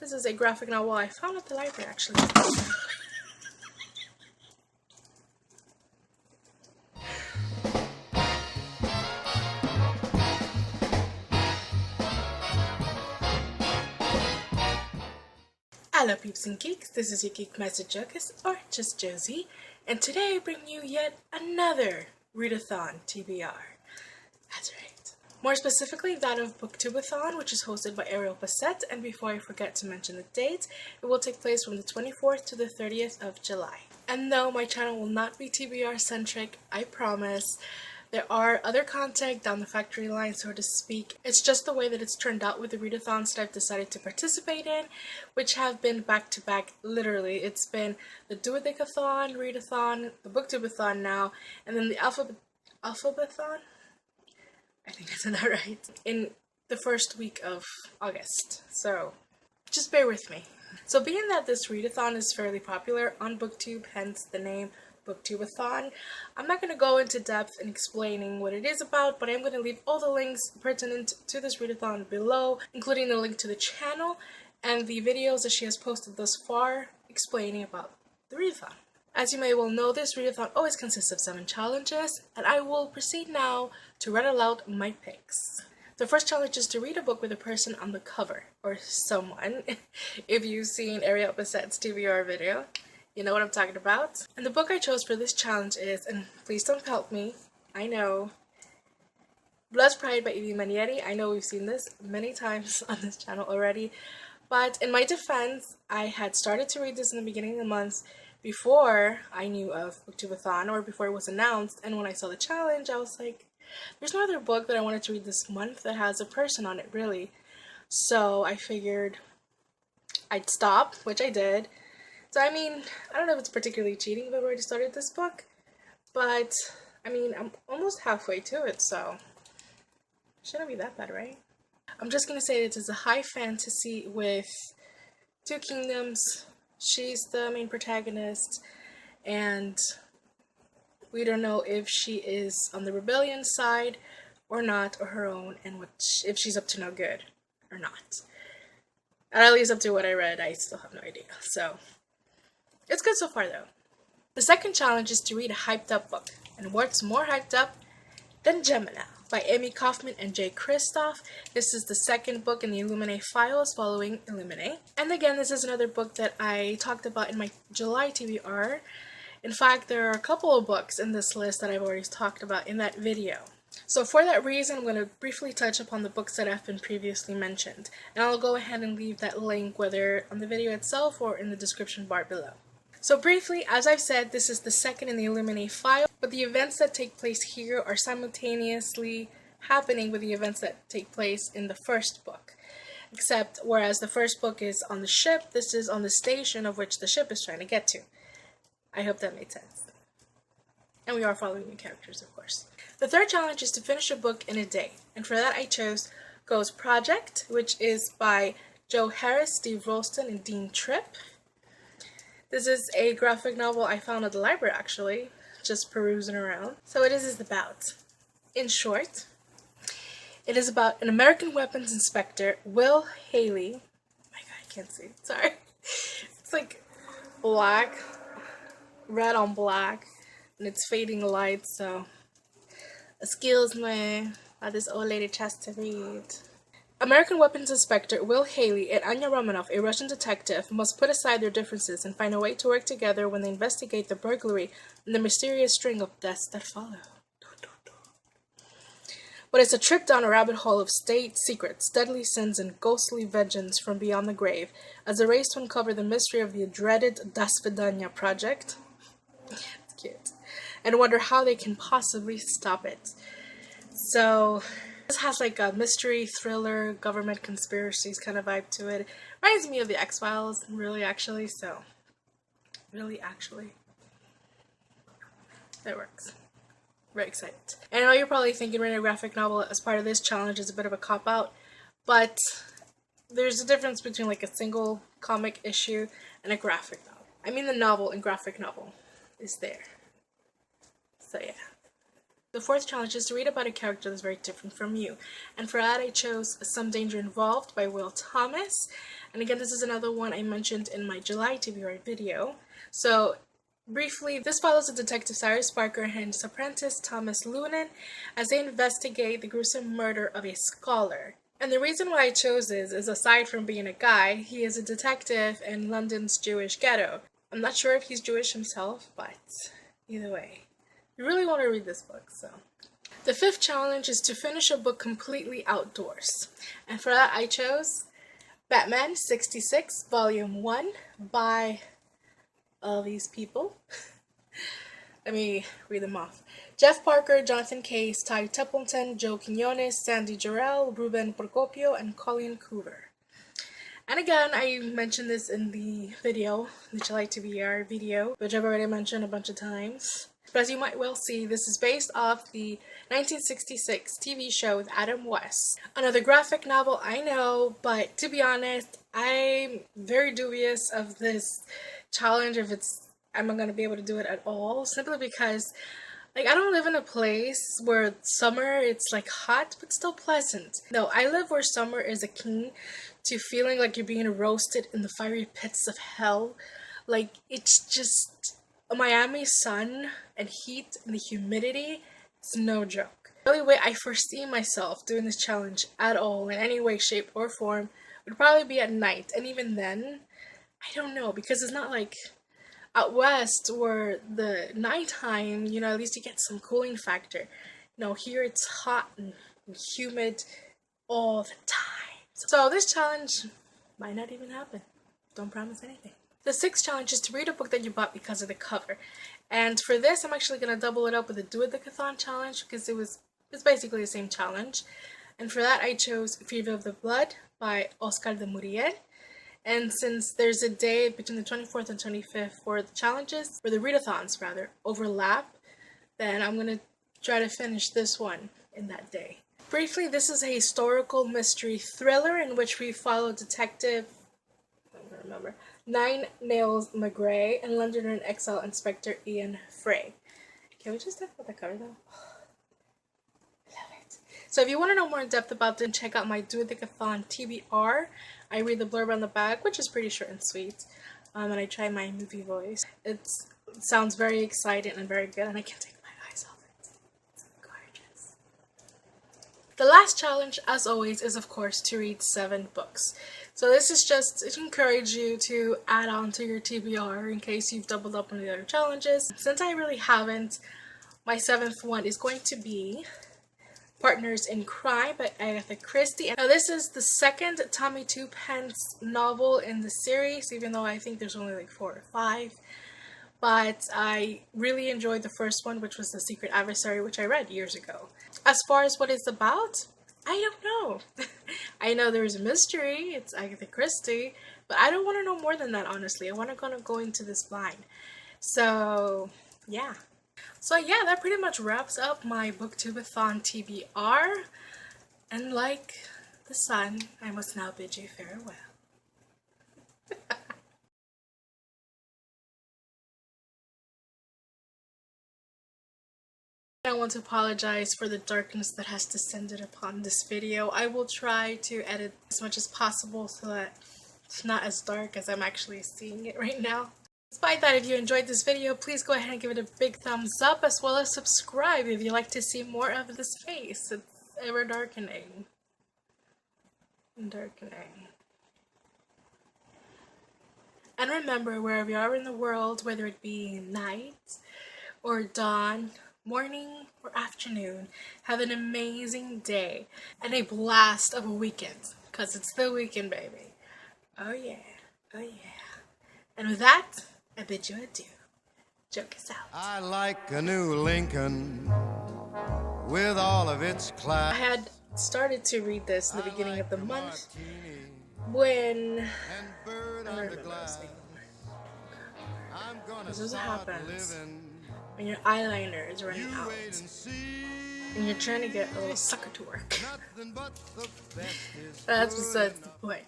This is a graphic novel I found at the library, actually. Hello peeps and geeks, this is your geek message Jocus, or just Josie, and today I bring you yet another readathon TBR. That's right. More specifically, that of BookTubeAthon, which is hosted by Ariel Bassett, and before I forget to mention the date, it will take place from the 24th to the 30th of July. And no, my channel will not be TBR centric, I promise. There are other content down the factory line, so to speak. It's just the way that it's turned out with the readathons that I've decided to participate in, which have been back to back, literally. It's been the Do-A-Dick-A-thon, readathon, the BookTubeAthon now, and then the Alphabathon? I think I said that right. In the first week of August. So just bear with me. So being that this readathon is fairly popular on BookTube, hence the name BookTubeAthon, I'm not going to go into depth in explaining what it is about, but I'm going to leave all the links pertinent to this readathon below, including the link to the channel and the videos that she has posted thus far explaining about the readathon. As you may well know, this readathon always consists of 7 challenges, and I will proceed now to read aloud my picks. The first challenge is to read a book with a person on the cover, or someone. If you've seen Ariel Bassett's TBR video, you know what I'm talking about. And the book I chose for this challenge is, and please don't help me, I know, Blood's Pride by Evie Manietti. I know we've seen this many times on this channel already, but in my defense, I had started to read this in the beginning of the month before I knew of BookTubeAthon, or before it was announced, and when I saw the challenge, I was like, there's no other book that I wanted to read this month that has a person on it, really. So I figured I'd stop, which I did. So I mean, I don't know if it's particularly cheating if I've already started this book, but I mean, I'm almost halfway to it, so it shouldn't be that bad, right? I'm just gonna say this is a high fantasy with 2 kingdoms. She's the main protagonist, and we don't know if she is on the rebellion side or not, or her own, and if she's up to no good or not. And at least up to what I read, I still have no idea. So it's good so far though. The second challenge is to read a hyped up book, and what's more hyped up than Gemina by Amy Kaufman and Jay Kristoff. This is the second book in the Illuminae files following Illuminae. And again, this is another book that I talked about in my July TBR. In fact, there are a couple of books in this list that I've already talked about in that video. So for that reason, I'm going to briefly touch upon the books that have been previously mentioned. And I'll go ahead and leave that link whether on the video itself or in the description bar below. So briefly, as I've said, this is the second in the Illuminae file, but the events that take place here are simultaneously happening with the events that take place in the first book. Except, whereas the first book is on the ship, this is on the station of which the ship is trying to get to. I hope that made sense. And we are following new characters, of course. The third challenge is to finish a book in a day, and for that I chose Ghost Project, which is by Joe Harris, Steve Rolston, and Dean Tripp. This is a graphic novel I found at the library, actually, just perusing around. So what is this about? In short, it is about an American weapons inspector, Will Haley. Oh my god, I can't see. Sorry. It's like black, red on black, and it's fading light, so excuse me while this old lady tries to read. American weapons inspector Will Haley and Anya Romanoff, a Russian detective, must put aside their differences and find a way to work together when they investigate the burglary and the mysterious string of deaths that follow. But it's a trip down a rabbit hole of state secrets, deadly sins, and ghostly vengeance from beyond the grave, as they race to uncover the mystery of the dreaded Das Vidanya project. It's cute. And wonder how they can possibly stop it. So this has like a mystery, thriller, government conspiracies kind of vibe to it. Reminds me of the X-Files, really actually, so really actually. That works. Very excited. And I know you're probably thinking reading a graphic novel as part of this challenge is a bit of a cop-out, but there's a difference between like a single comic issue and a graphic novel. I mean the novel and graphic novel is there. So yeah. The fourth challenge is to read about a character that's very different from you. And for that I chose Some Danger Involved by Will Thomas. And again, this is another one I mentioned in my July TBR video. So briefly, this follows the detective Cyrus Parker and his apprentice Thomas Lunan as they investigate the gruesome murder of a scholar. And the reason why I chose this is, aside from being a guy, he is a detective in London's Jewish ghetto. I'm not sure if he's Jewish himself, but either way, you really want to read this book. So the fifth challenge is to finish a book completely outdoors. And for that, I chose Batman 66, Volume 1 by all these people. Let me read them off. Jeff Parker, Jonathan Case, Ty Templeton, Joe Quinones, Sandy Jarrell, Ruben Procopio, and Colleen Coover. And again, I mentioned this in the video, the July TBR video, which I've already mentioned a bunch of times. But as you might well see, this is based off the 1966 TV show with Adam West. Another graphic novel, I know, but to be honest, I'm very dubious of this challenge, if I'm not going to be able to do it at all, simply because I don't live in a place where summer it's hot but still pleasant. No, I live where summer is akin to feeling like you're being roasted in the fiery pits of hell. It's just Miami sun and heat and the humidity. It's no joke. The only way I foresee myself doing this challenge at all in any way, shape, or form would probably be at night, and even then, I don't know, because it's not like out west where the nighttime, at least you get some cooling factor. Here it's hot and humid all the time. So this challenge might not even happen. Don't promise anything. The sixth challenge is to read a book that you bought because of the cover. And for this, I'm actually going to double it up with the BookTubeAthon challenge, because it's basically the same challenge. And for that, I chose Fever of the Blood by Oscar de Muriel. And since there's a day between the 24th and 25th for the challenges, or the readathons rather, overlap, then I'm going to try to finish this one in that day. Briefly, this is a historical mystery thriller in which we follow Detective, I don't remember, Nine Nails McGray and Londoner in Exile Inspector Ian Frey. Can we just talk about the cover though? So if you want to know more in depth about them, check out my BookTubeAthon TBR. I read the blurb on the back, which is pretty short and sweet. And I try my movie voice. It sounds very exciting and very good, and I can't take my eyes off it. It's gorgeous. The last challenge, as always, is of course to read 7 books. So this is just to encourage you to add on to your TBR in case you've doubled up on the other challenges. Since I really haven't, my 7th one is going to be Partners in Crime by Agatha Christie. Now this is the second Tommy Two Pence novel in the series, even though I think there's only 4 or 5. But I really enjoyed the first one, which was The Secret Adversary, which I read years ago. As far as what it's about, I don't know. I know there's a mystery, it's Agatha Christie, but I don't want to know more than that, honestly. I want to go into this blind. So yeah. That pretty much wraps up my BookTubeAthon TBR. And like the sun, I must now bid you farewell. I want to apologize for the darkness that has descended upon this video. I will try to edit as much as possible so that it's not as dark as I'm actually seeing it right now. Despite that, if you enjoyed this video, please go ahead and give it a big thumbs up, as well as subscribe if you like to see more of this face. It's ever darkening. And remember, wherever you are in the world, whether it be night or dawn, morning or afternoon, have an amazing day and a blast of a weekend, because it's the weekend, baby. Oh yeah, oh yeah. And with that, I bid you adieu. Joke us out. I like a new Lincoln with all of its class. I had started to read this in the beginning of the month when I don't remember what I was saying. This is what happens when your eyeliner is running out and you're trying to get a little sucker to work. That's besides the point.